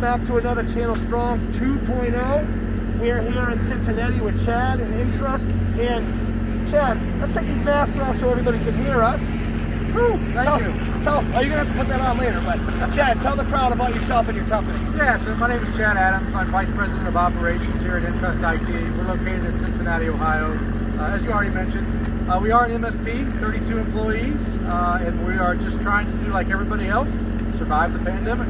welcome back to another Channel Strong 2.0. We are here in Cincinnati with Chad and Intrust. And Chad, let's take these masks off so everybody can hear us. Thank you. You're gonna have to put that on later, but Chad, tell the crowd about yourself and your company. Yeah, so my name is Chad Adams. I'm Vice President of Operations here at Intrust IT. We're located in Cincinnati, Ohio. As you already mentioned, we are an MSP, 32 employees, and we are just trying to do like everybody else, survive the pandemic.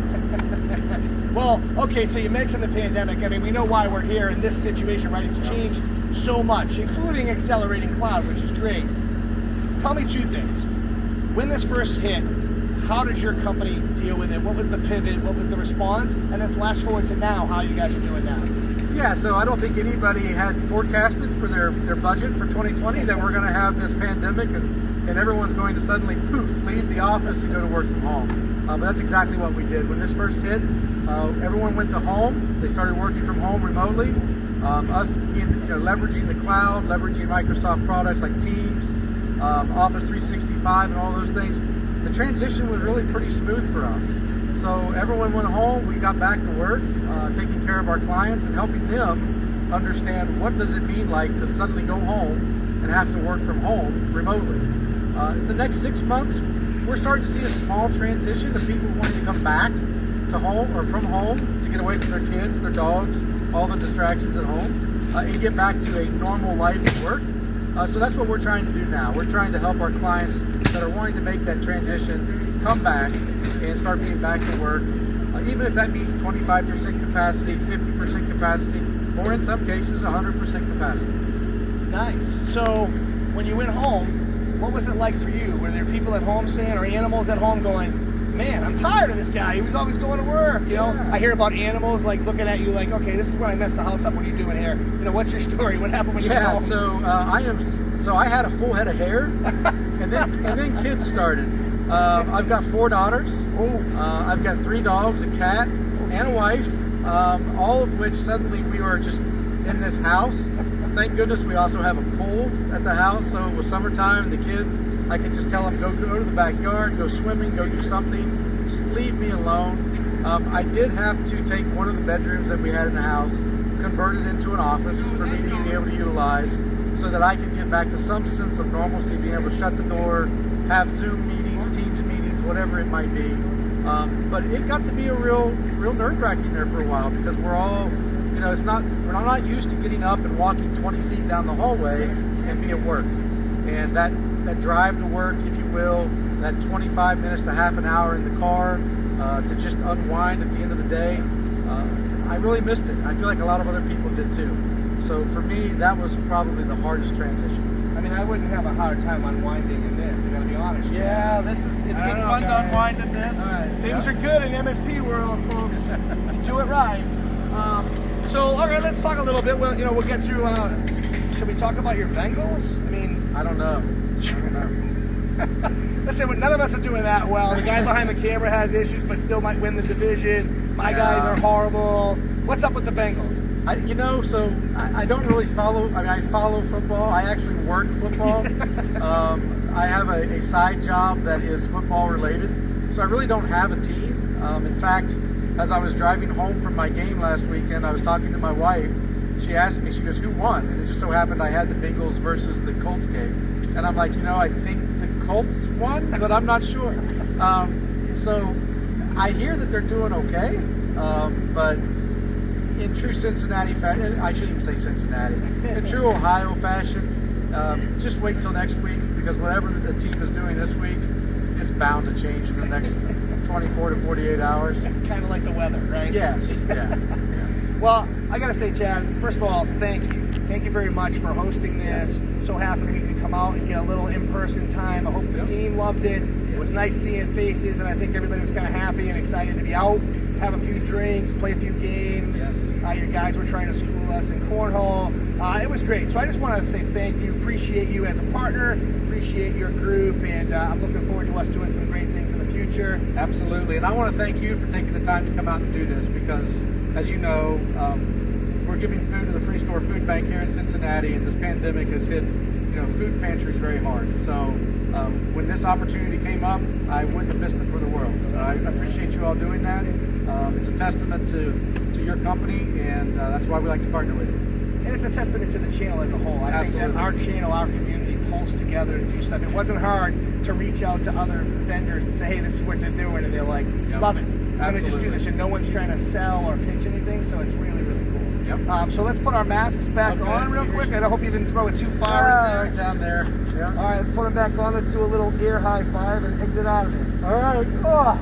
Well, okay, so you mentioned the pandemic. I mean, we know why we're here in this situation, right? It's changed so much, including accelerating cloud, which is great. Tell me two things. When this first hit, how did your company deal with it? What was the pivot? What was the response? And then flash forward to now, how you guys are doing now. Yeah, so I don't think anybody had forecasted for their budget for 2020 that we're going to have this pandemic and everyone's going to suddenly, poof, leave the office and go to work from home. But that's exactly what we did. When this first hit, everyone went to home. They started working from home remotely. Us leveraging the cloud, leveraging Microsoft products like Teams, Office 365 and all those things. The transition was really pretty smooth for us. So everyone went home, we got back to work, taking care of our clients and helping them understand what does it mean like to suddenly go home and have to work from home remotely. The next 6 months, we're starting to see a small transition of people wanting to come back to home or from home to get away from their kids, their dogs, all the distractions at home, and get back to a normal life at work. So that's what we're trying to do now. We're trying to help our clients that are wanting to make that transition come back and start being back to work, even if that means 25% capacity, 50% capacity, or in some cases 100% capacity. Nice. So when you went home, what was it like for you? Were there people at home saying, or animals at home going, man, I'm tired of this guy. He was always going to work. You know, I hear about animals like looking at you like, okay, this is when I messed the house up. What are you doing here? You know, what's your story? What happened when you went home? So I had a full head of hair, and then kids started. I've got 4 daughters. I've got 3 dogs, a cat, and a wife. All of which suddenly we were just in this house. Thank goodness we also have a pool at the house. So it was summertime, and the kids, I could just tell them, go to the backyard, go swimming, go do something, just leave me alone. I did have to take one of the bedrooms that we had in the house, convert it into an office for me to be able to utilize so that I could get back to some sense of normalcy, being able to shut the door, have Zoom meetings, Teams meetings, whatever it might be. But it got to be a real nerve-wracking there for a while because we're all, we're not used to getting up and walking 20 feet down the hallway and be at work. And that drive to work, if you will, that 25 minutes to half an hour in the car to just unwind at the end of the day, I really missed it. I feel like a lot of other people did too. So for me, that was probably the hardest transition. I mean, I wouldn't have a hard time unwinding in this, I gotta be honest. Yeah, it's getting fun to unwind in this. Things are good in MSP world, folks. You do it right. So, all right, let's talk a little bit. We'll get through. Should we talk about your Bengals? I mean, I don't know. Listen, none of us are doing that well. The guy behind the camera has issues, but still might win the division. My guys are horrible. What's up with the Bengals? I don't really follow. I mean, I follow football. I actually work football. I have a side job that is football related, so I really don't have a team. In fact, as I was driving home from my game last weekend, I was talking to my wife. She asked me, she goes, who won? And it just so happened I had the Bengals versus the Colts game. And I'm like, I think the Colts won, but I'm not sure. So I hear that they're doing okay, but in true Cincinnati fashion, I shouldn't even say Cincinnati, in true Ohio fashion, just wait till next week because whatever the team is doing this week, it's bound to change in the next 24 to 48 hours. Kind of like the weather, right? Yes, yeah. Well, I gotta say, Chad, first of all, thank you. Thank you very much for hosting this. So happy we could come out and get a little in-person time. I hope the team loved it. It was nice seeing faces, and I think everybody was kind of happy and excited to be out, have a few drinks, play a few games. Your guys were trying to school us in cornhole. It was great. So I just wanted to say thank you. Appreciate you as a partner. Appreciate your group, and I'm looking forward to us doing some great things in the future. Absolutely, and I want to thank you for taking the time to come out and do this because, as you know, we're giving food to the Free Store Food Bank here in Cincinnati, and this pandemic has hit, food pantries very hard. So when this opportunity came up, I wouldn't have missed it for the world. So I appreciate you all doing that. It's a testament to your company, and that's why we like to partner with you. And it's a testament to the channel as a whole. I think that our channel, our community pulls together to do stuff. It wasn't hard to reach out to other vendors and say, hey, this is what they're doing, and they're like, love it. I'm going to just do this, and no one's trying to sell or pitch anything, so it's really, really cool. Yep. So let's put our masks back on real quick, and I hope you didn't throw it too far in there. Right down there. Yeah. All right, let's put them back on. Let's do a little ear high five and exit out of this. All right. Oh.